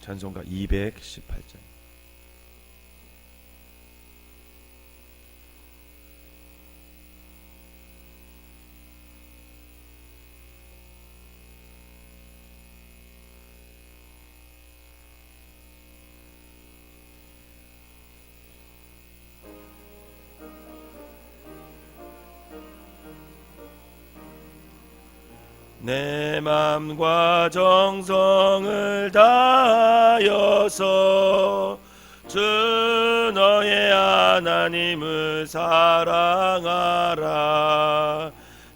찬송가 218장. 내 맘과 정성을 다하여서 주 너의 하나님을 사랑하라.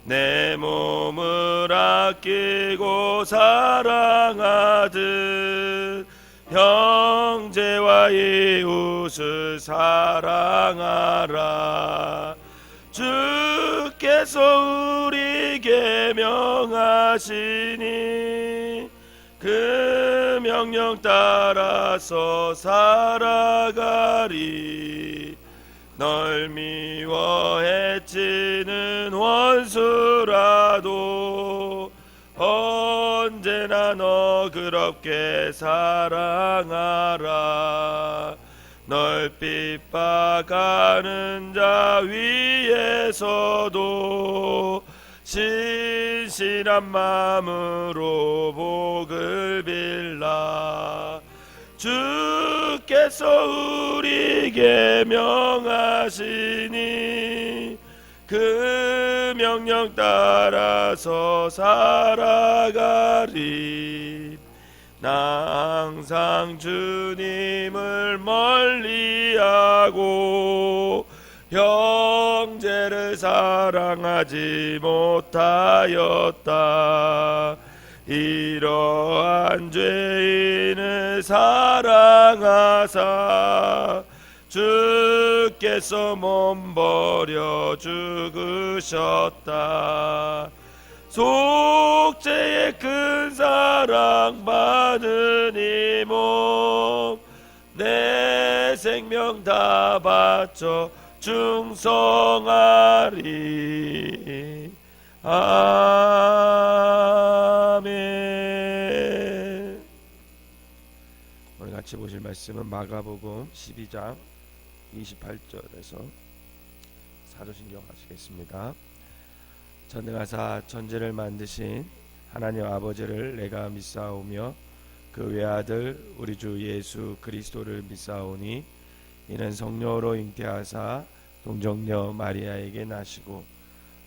내 몸을 아끼고 사랑하듯 형제와 이웃을 사랑하라. 주께서 우리에게 명하시니 그 명령 따라서 살아가리. 널 미워해치는 원수라도 언제나 너그럽게 사랑하라. 널 핍박하는 자 위에서도 신실한 마음으로 복을 빌라. 주께서 우리에게 명하시니 그 명령 따라서 살아가리. 나 항상 주님을 멀리하고 형제를 사랑하지 못하였다. 이러한 죄인을 사랑하사 주께서 몸버려 죽으셨다. 속죄의 큰 사랑 받은 이 몸 내 생명 다 바쳐 충성하리. 아멘. 오늘 같이 보실 말씀은 마가복음 12장 28절에서 사도신경 하시겠습니다. 전능하사 천지를 만드신 하나님 아버지를 내가 믿사오며 그 외아들 우리 주 예수 그리스도를 믿사오니 이는 성령으로 잉태하사 동정녀 마리아에게 나시고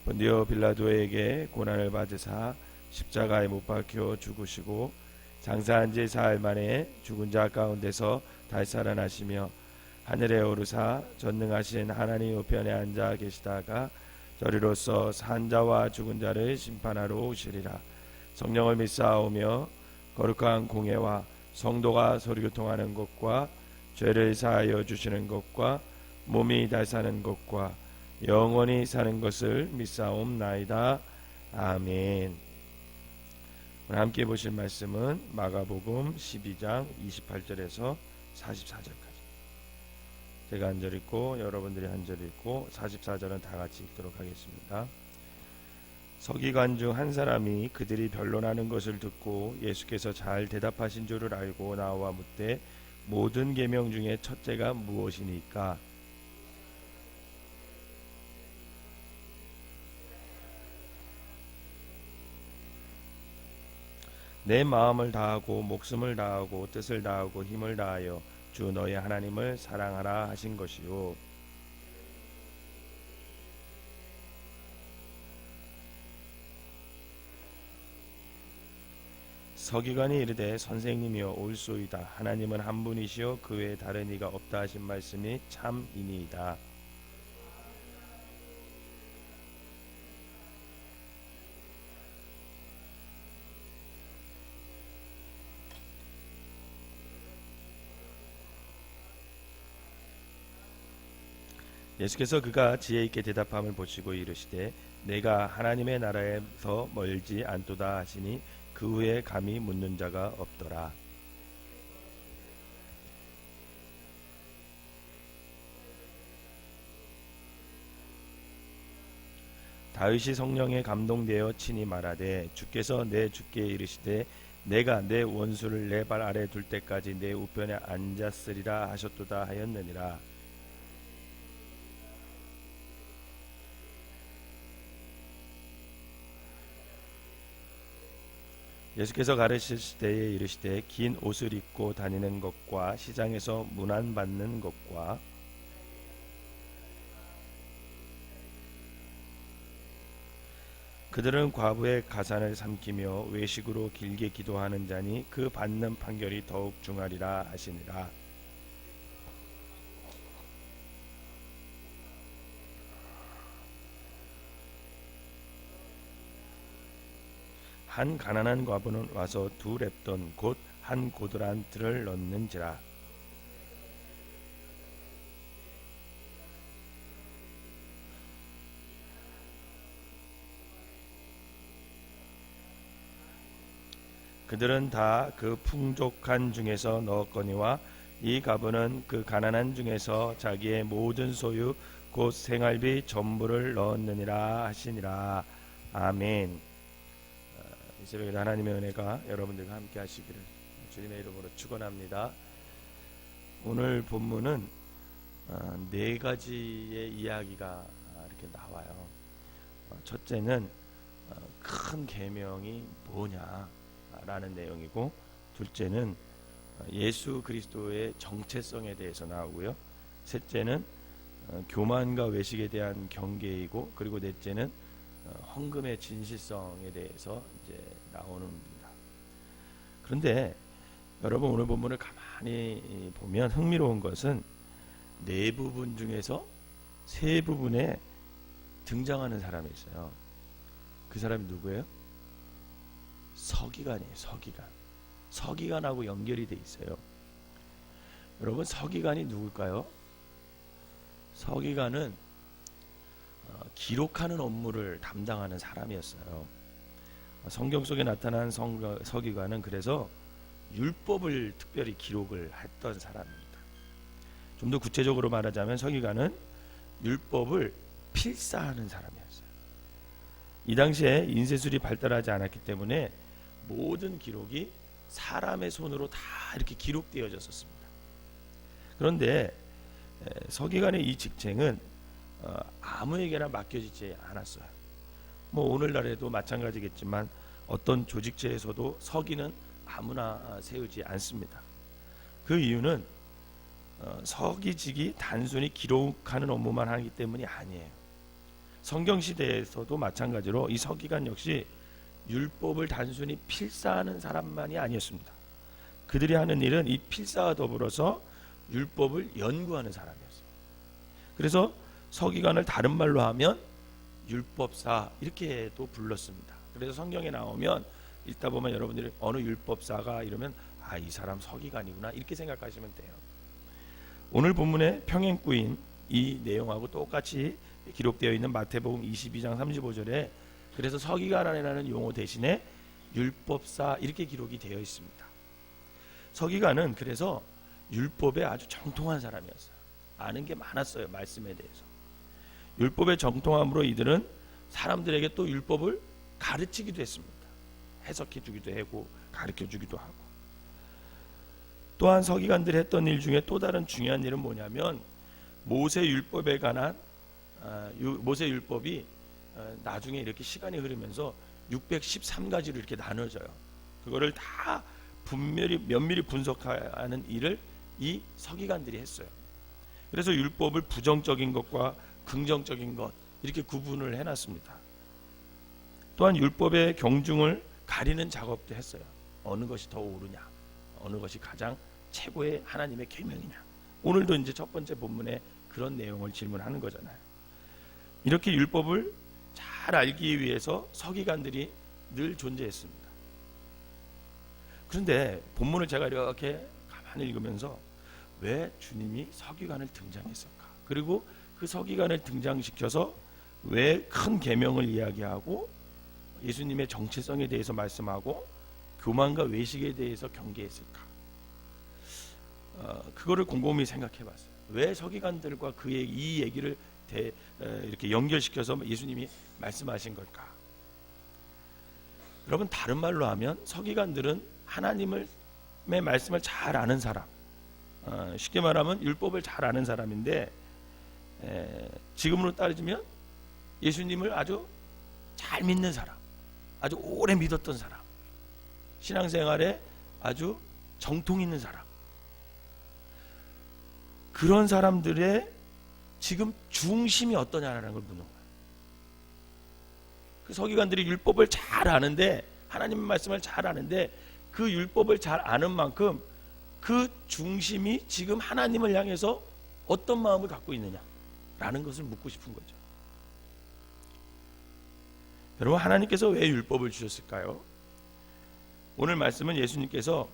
본디오 빌라도에게 고난을 받으사 십자가에 못 박혀 죽으시고 장사한 지 사흘 만에 죽은 자 가운데서 다시 살아나시며 하늘에 오르사 전능하신 하나님 우편에 앉아 계시다가 저리로서 산 자와 죽은 자를 심판하러 오시리라. 성령을 믿사오며 거룩한 공예와 성도가 서로 교통하는 것과 죄를 사하여 주시는 것과 몸이 다시 사는 것과 영원히 사는 것을 믿사옵나이다. 아멘. 오늘 함께 보실 말씀은 마가복음 12장 28절에서 44절까지. 제가 한 절 읽고 여러분들이 한 절 읽고 44절은 다 같이 읽도록 하겠습니다. 서기관 중 한 사람이 그들이 변론하는 것을 듣고 예수께서 잘 대답하신 줄을 알고 나와 묻되 모든 계명 중에 첫째가 무엇이니까? 내 마음을 다하고 목숨을 다하고 뜻을 다하고 힘을 다하여 주 너의 하나님을 사랑하라 하신 것이요. 서기관이 이르되 선생님이여 옳소이다. 하나님은 한 분이시요 그 외에 다른 이가 없다 하신 말씀이 참이니이다. 예수께서 그가 지혜 있게 대답함을 보시고 이르시되 내가 하나님의 나라에서 멀지 않도다 하시니 그 후에 감히 묻는 자가 없더라. 다윗이 성령에 감동되어 친히 말하되 주께서 내 주께 이르시되 내가 내 원수를 내 발 아래 둘 때까지 내 우편에 앉았으리라 하셨도다 하였느니라. 예수께서 가르치실 때에 이르시되 긴 옷을 입고 다니는 것과 시장에서 문안받는 것과 그들은 과부의 가산을 삼키며 외식으로 길게 기도하는 자니 그 받는 판결이 더욱 중하리라 하시니라. 한 가난한 과부는 와서 두 렙돈 곧 한 고드란 들을 넣는지라. 그들은 다 그 풍족한 중에서 넣었거니와 이 과부는 그 가난한 중에서 자기의 모든 소유 곧 생활비 전부를 넣었느니라 하시니라. 아멘. 이 새벽에 하나님의 은혜가 여러분들과 함께 하시기를 주님의 이름으로 축원합니다. 오늘 본문은 네 가지의 이야기가 이렇게 나와요. 첫째는 큰 계명이 뭐냐라는 내용이고, 둘째는 예수 그리스도의 정체성에 대해서 나오고요. 셋째는 교만과 외식에 대한 경계이고, 그리고 넷째는 헌금의 진실성에 대해서 이제 나오는 겁니다. 그런데 여러분, 오늘 본문을 가만히 보면 흥미로운 것은 네 부분 중에서 세 부분에 등장하는 사람이 있어요. 그 사람이 누구예요? 서기관이에요. 서기관하고 연결이 돼 있어요. 여러분, 서기관이 누굴까요? 서기관은 기록하는 업무를 담당하는 사람이었어요. 성경 속에 나타난 서기관은 그래서 율법을 특별히 기록을 했던 사람입니다. 좀 더 구체적으로 말하자면 서기관은 율법을 필사하는 사람이었어요. 이 당시에 인쇄술이 발달하지 않았기 때문에 모든 기록이 사람의 손으로 다 이렇게 기록되어졌었습니다. 그런데 서기관의 이 직책은 아무에게나 맡겨지지 않았어요. 뭐 오늘날에도 마찬가지겠지만 어떤 조직체에서도 서기는 아무나 세우지 않습니다. 그 이유는 서기직이 단순히 기록하는 업무만 하기 때문이 아니에요. 성경 시대에서도 마찬가지로 이 서기관 역시 율법을 단순히 필사하는 사람만이 아니었습니다. 그들이 하는 일은 이 필사와 더불어서 율법을 연구하는 사람이었어요. 그래서 서기관을 다른 말로 하면 율법사 이렇게도 불렀습니다. 그래서 성경에 나오면 읽다 보면 여러분들이 어느 율법사가 이러면 이 사람 서기관이구나 이렇게 생각하시면 돼요. 오늘 본문의 평행구인 이 내용하고 똑같이 기록되어 있는 마태복음 22장 35절에 그래서 서기관이라는 용어 대신에 율법사 이렇게 기록이 되어 있습니다. 서기관은 그래서 율법에 아주 정통한 사람이었어요. 아는 게 많았어요. 말씀에 대해서. 율법의 정통함으로 이들은 사람들에게 또 율법을 가르치기도 했습니다. 해석해 주기도 하고 가르쳐 주기도 하고. 또한 서기관들이 했던 일 중에 또 다른 중요한 일은 뭐냐면 모세 율법에 관한 모세 율법이 나중에 이렇게 시간이 흐르면서 613가지로 이렇게 나눠져요. 그거를 다 면밀히 분석하는 일을 이 서기관들이 했어요. 그래서 율법을 부정적인 것과 긍정적인 것 이렇게 구분을 해놨습니다. 또한 율법의 경중을 가리는 작업도 했어요. 어느 것이 더 옳으냐, 어느 것이 가장 최고의 하나님의 계명이냐. 오늘도 이제 첫 번째 본문에 그런 내용을 질문하는 거잖아요. 이렇게 율법을 잘 알기 위해서 서기관들이 늘 존재했습니다. 그런데 본문을 제가 이렇게 가만히 읽으면서 왜 주님이 서기관을 등장했을까? 그리고 그 서기관을 등장시켜서 왜 큰 계명을 이야기하고 예수님의 정체성에 대해서 말씀하고 교만과 외식에 대해서 경계했을까? 그거를 곰곰이 생각해봤어요. 왜 서기관들과 그의 이 얘기를 이렇게 연결시켜서 예수님이 말씀하신 걸까? 여러분, 다른 말로 하면 서기관들은 하나님의 말씀을 잘 아는 사람, 쉽게 말하면 율법을 잘 아는 사람인데, 지금으로 따지면 예수님을 아주 잘 믿는 사람, 아주 오래 믿었던 사람, 신앙생활에 아주 정통 있는 사람, 그런 사람들의 지금 중심이 어떠냐라는 걸 묻는 거예요. 그 서기관들이 율법을 잘 아는데, 하나님의 말씀을 잘 아는데, 그 율법을 잘 아는 만큼 그 중심이 지금 하나님을 향해서 어떤 마음을 갖고 있느냐라는 것을 묻고 싶은 거죠. 여러분, 하나님께서 왜 율법을 주셨을까요? 오늘 말씀은 예수님께서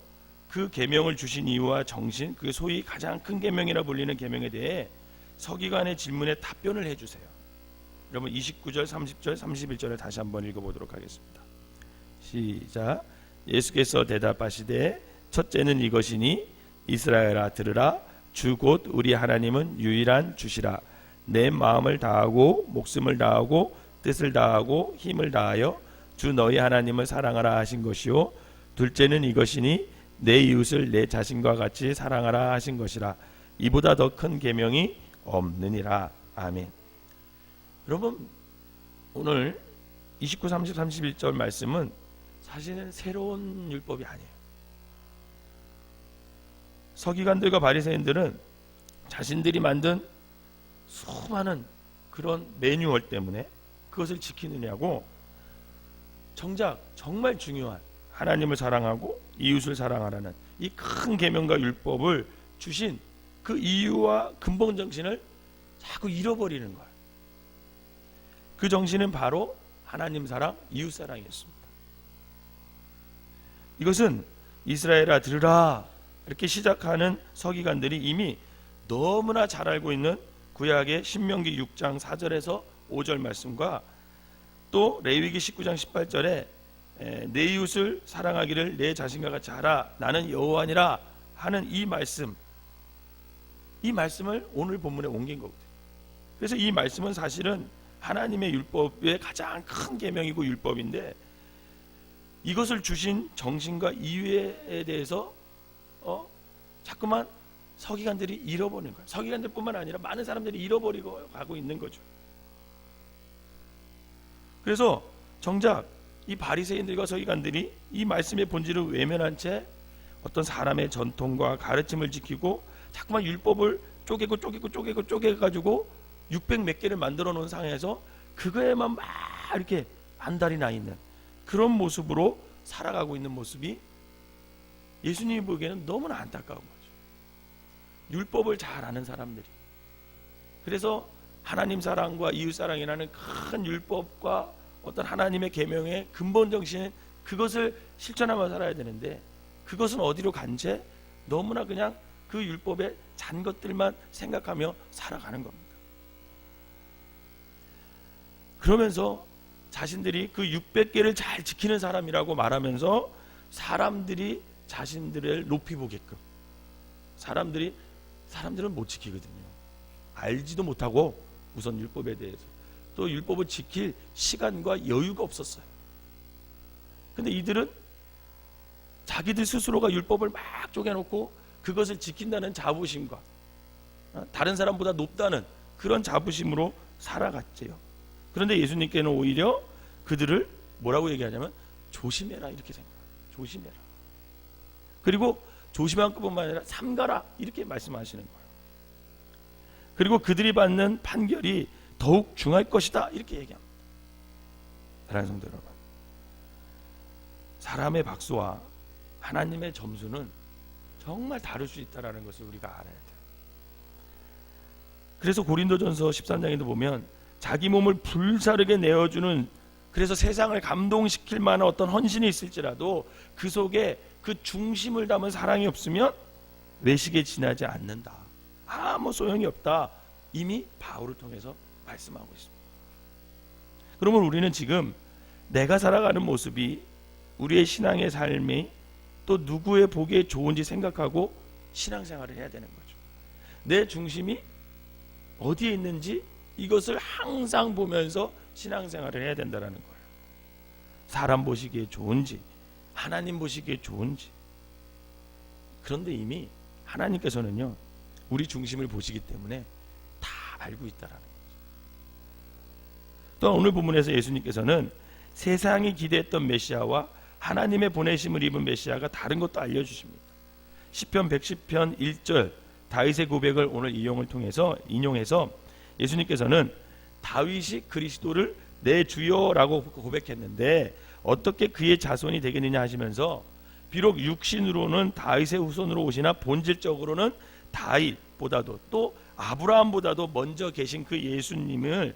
그 계명을 주신 이유와 정신, 그게 소위 가장 큰 계명이라 불리는 계명에 대해 서기관의 질문에 답변을 해주세요. 여러분 29절, 30절, 31절을 다시 한번 읽어보도록 하겠습니다. 시작. 예수께서 대답하시되 첫째는 이것이니 이스라엘아 들으라. 주 곧 우리 하나님은 유일한 주시라. 내 마음을 다하고 목숨을 다하고 뜻을 다하고 힘을 다하여 주 너희 하나님을 사랑하라 하신 것이요, 둘째는 이것이니 내 이웃을 내 자신과 같이 사랑하라 하신 것이라. 이보다 더 큰 계명이 없느니라. 아멘. 여러분, 오늘 29, 30, 31절 말씀은 사실은 새로운 율법이 아니에요. 서기관들과 바리새인들은 자신들이 만든 수많은 그런 매뉴얼 때문에 그것을 지키느냐고 정작 정말 중요한 하나님을 사랑하고 이웃을 사랑하라는 이 큰 계명과 율법을 주신 그 이유와 근본 정신을 자꾸 잃어버리는 거예요. 그 정신은 바로 하나님 사랑, 이웃 사랑이었습니다. 이것은 이스라엘아 들으라 이렇게 시작하는 서기관들이 이미 너무나 잘 알고 있는 구약의 신명기 6장 4절에서 5절 말씀과 또 레위기 19장 18절에 내 이웃을 사랑하기를 내 자신과 같이 하라, 나는 여호와니라 하는 이 말씀을 오늘 본문에 옮긴 거거든요. 그래서 이 말씀은 사실은 하나님의 율법의 가장 큰 계명이고 율법인데, 이것을 주신 정신과 이유에 대해서 자꾸만 서기관들이 잃어버리는 거예요. 서기관들뿐만 아니라 많은 사람들이 잃어버리고 가고 있는 거죠. 그래서 정작 이 바리새인들과 서기관들이 이 말씀의 본질을 외면한 채 어떤 사람의 전통과 가르침을 지키고 자꾸만 율법을 쪼개가지고 600 몇 개를 만들어 놓은 상황에서 그거에만 막 이렇게 안달이 나 있는 그런 모습으로 살아가고 있는 모습이 예수님이 보기에는 너무나 안타까운 거죠. 율법을 잘 아는 사람들이, 그래서 하나님 사랑과 이웃 사랑이라는 큰 율법과 어떤 하나님의 계명의 근본 정신, 그것을 실천하며 살아야 되는데 그것은 어디로 간 채 너무나 그냥 그 율법의 잔 것들만 생각하며 살아가는 겁니다. 그러면서 자신들이 그 600개를 잘 지키는 사람이라고 말하면서 사람들이 자신들을 높이 보게끔, 사람들은 못 지키거든요. 알지도 못하고 우선 율법에 대해서, 또 율법을 지킬 시간과 여유가 없었어요. 근데 이들은 자기들 스스로가 율법을 막 쪼개놓고 그것을 지킨다는 자부심과 다른 사람보다 높다는 그런 자부심으로 살아갔지요. 그런데 예수님께는 오히려 그들을 뭐라고 얘기하냐면 조심해라 이렇게 생각해요. 조심해라. 그리고 조심한 것뿐만 아니라 삼가라 이렇게 말씀하시는 거예요. 그리고 그들이 받는 판결이 더욱 중할 것이다 이렇게 얘기합니다. 사랑하는 성도 여러분, 사람의 박수와 하나님의 점수는 정말 다를 수 있다는 것을 우리가 알아야 돼요. 그래서 고린도전서 13장에도 보면 자기 몸을 불사르게 내어주는, 그래서 세상을 감동시킬 만한 어떤 헌신이 있을지라도 그 속에 그 중심을 담은 사랑이 없으면 외식에 지나지 않는다, 아무 소용이 없다, 이미 바울을 통해서 말씀하고 있습니다. 그러면 우리는 지금 내가 살아가는 모습이, 우리의 신앙의 삶이 또 누구의 보기에 좋은지 생각하고 신앙생활을 해야 되는 거죠. 내 중심이 어디에 있는지 이것을 항상 보면서 신앙생활을 해야 된다는 거예요. 사람 보시기에 좋은지, 하나님 보시기에 좋은지. 그런데 이미 하나님께서는요 우리 중심을 보시기 때문에 다 알고 있다라는 거죠. 또 오늘 본문에서 예수님께서는 세상이 기대했던 메시아와 하나님의 보내심을 입은 메시아가 다른 것도 알려주십니다. 시편 110편 1절 다윗의 고백을 오늘 인용해서 예수님께서는 다윗이 그리스도를 내 주여라고 고백했는데 어떻게 그의 자손이 되겠느냐 하시면서 비록 육신으로는 다윗의 후손으로 오시나 본질적으로는 다윗보다도 또 아브라함보다도 먼저 계신 그 예수님을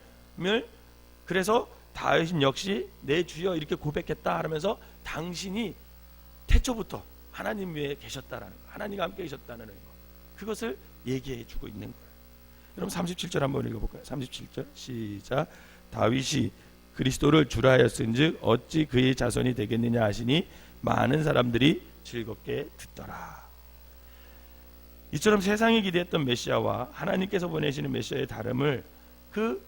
그래서 다윗 역시 내 주여 이렇게 고백했다 하면서 당신이 태초부터 하나님 위에 계셨다라는 거, 하나님과 함께 계셨다는 거, 그것을 얘기해 주고 있는 거예요. 여러분 37절 한번 읽어볼까요? 37절 시작. 다윗이 그리스도를 주라 하였은즉 어찌 그의 자손이 되겠느냐 하시니 많은 사람들이 즐겁게 듣더라. 이처럼 세상이 기대했던 메시아와 하나님께서 보내시는 메시아의 다름을 그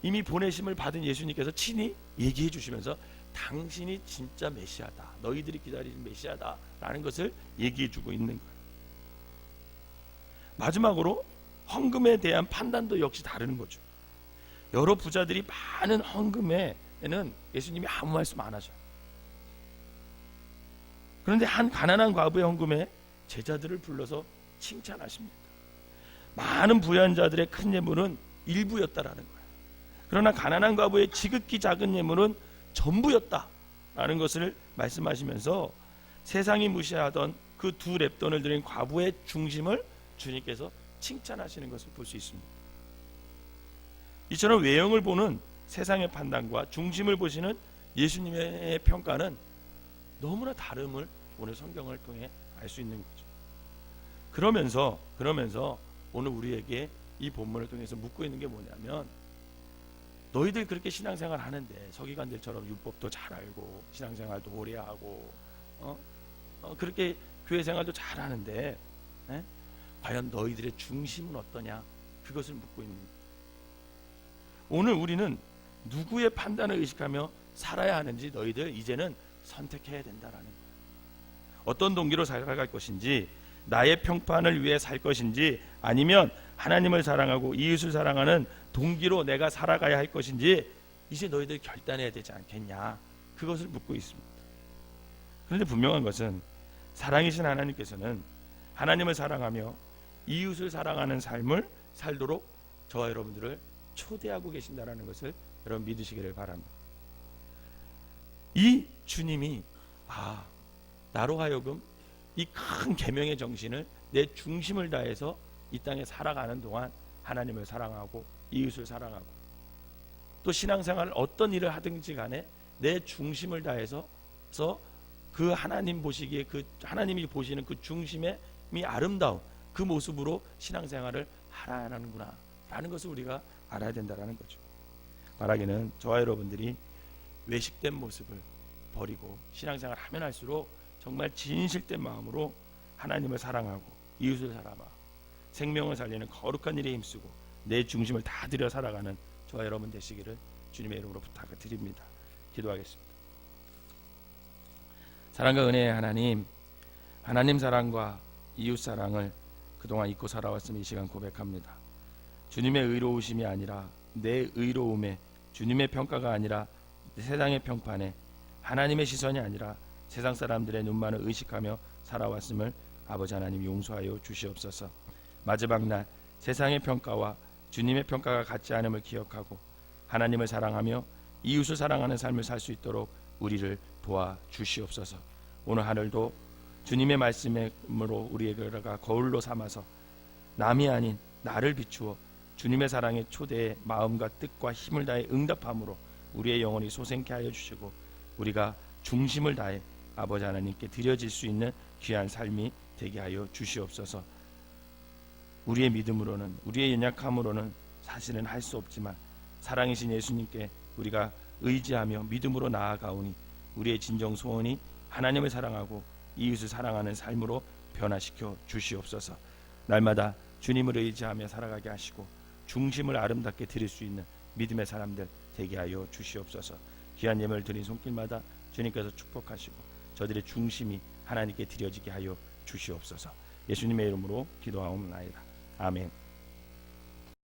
이미 보내심을 받은 예수님께서 친히 얘기해 주시면서 당신이 진짜 메시아다, 너희들이 기다리는 메시아다 라는 것을 얘기해 주고 있는 거예요. 마지막으로 헌금에 대한 판단도 역시 다르는 거죠. 여러 부자들이 많은 헌금에는 예수님이 아무 말씀 안 하셔요. 그런데 한 가난한 과부의 헌금에 제자들을 불러서 칭찬하십니다. 많은 부유한 자들의 큰 예물은 일부였다라는 거예요. 그러나 가난한 과부의 지극히 작은 예물은 전부였다라는 것을 말씀하시면서 세상이 무시하던 그 두 렙돈을 드린 과부의 중심을 주님께서 칭찬하시는 것을 볼 수 있습니다. 이처럼 외형을 보는 세상의 판단과 중심을 보시는 예수님의 평가는 너무나 다름을 오늘 성경을 통해 알 수 있는 거죠. 그러면서 오늘 우리에게 이 본문을 통해서 묻고 있는 게 뭐냐면, 너희들 그렇게 신앙생활 하는데 서기관들처럼 율법도 잘 알고 신앙생활도 오래 하고 그렇게 교회생활도 잘 하는데 과연 너희들의 중심은 어떠냐, 그것을 묻고 있는 거예요. 오늘 우리는 누구의 판단을 의식하며 살아야 하는지 너희들 이제는 선택해야 된다라는 거예요. 어떤 동기로 살아갈 것인지, 나의 평판을 위해 살 것인지, 아니면 하나님을 사랑하고 이웃을 사랑하는 동기로 내가 살아가야 할 것인지 이제 너희들 결단해야 되지 않겠냐, 그것을 묻고 있습니다. 그런데 분명한 것은 사랑이신 하나님께서는 하나님을 사랑하며 이웃을 사랑하는 삶을 살도록 저와 여러분들을 초대하고 계신다라는 것을 여러분 믿으시기를 바랍니다. 이 주님이 나로 하여금 이 큰 계명의 정신을 내 중심을 다해서 이 땅에 살아가는 동안 하나님을 사랑하고 이웃을 사랑하고 또 신앙생활을 어떤 일을 하든지 간에 내 중심을 다해서 그 하나님 보시기에 그 하나님이 보시는 그 중심의 아름다운 그 모습으로 신앙생활을 하라는구나 라는 것을 우리가 알아야 된다라는 거죠. 바라기는 저와 여러분들이 외식된 모습을 버리고 신앙생활 하면 할수록 정말 진실된 마음으로 하나님을 사랑하고 이웃을 사랑하고 생명을 살리는 거룩한 일에 힘쓰고 내 중심을 다 들여 살아가는 저와 여러분 되시기를 주님의 이름으로 부탁을 드립니다. 기도하겠습니다. 사랑과 은혜의 하나님 사랑과 이웃 사랑을 그동안 잊고 살아왔음을 이 시간 고백합니다. 주님의 의로우심이 아니라 내 의로움에, 주님의 평가가 아니라 세상의 평판에, 하나님의 시선이 아니라 세상 사람들의 눈만을 의식하며 살아왔음을 아버지 하나님 용서하여 주시옵소서. 마지막 날 세상의 평가와 주님의 평가가 같지 않음을 기억하고 하나님을 사랑하며 이웃을 사랑하는 삶을 살 수 있도록 우리를 도와 주시옵소서. 오늘 하늘도 주님의 말씀으로 우리가 거울로 삼아서 남이 아닌 나를 비추어 주님의 사랑의 초대에 마음과 뜻과 힘을 다해 응답함으로 우리의 영혼이 솟게 하여 주시고 우리가 중심을 다해 아버지 하나님께 드려질 수 있는 귀한 삶이 되게 하여 주시옵소서. 우리의 믿음으로는, 우리의 연약함으로는 사실은 할 수 없지만 사랑이신 예수님께 우리가 의지하며 믿음으로 나아가오니 우리의 진정 소원이 하나님을 사랑하고 이웃을 사랑하는 삶으로 변화시켜 주시옵소서. 날마다 주님을 의지하며 살아가게 하시고 중심을 아름답게 드릴 수 있는 믿음의 사람들 되게 하여 주시옵소서. 귀한 예물을 드린 손길마다 주님께서 축복하시고 저들의 중심이 하나님께 드려지게 하여 주시옵소서. 예수님의 이름으로 기도하옵나이다. 아멘.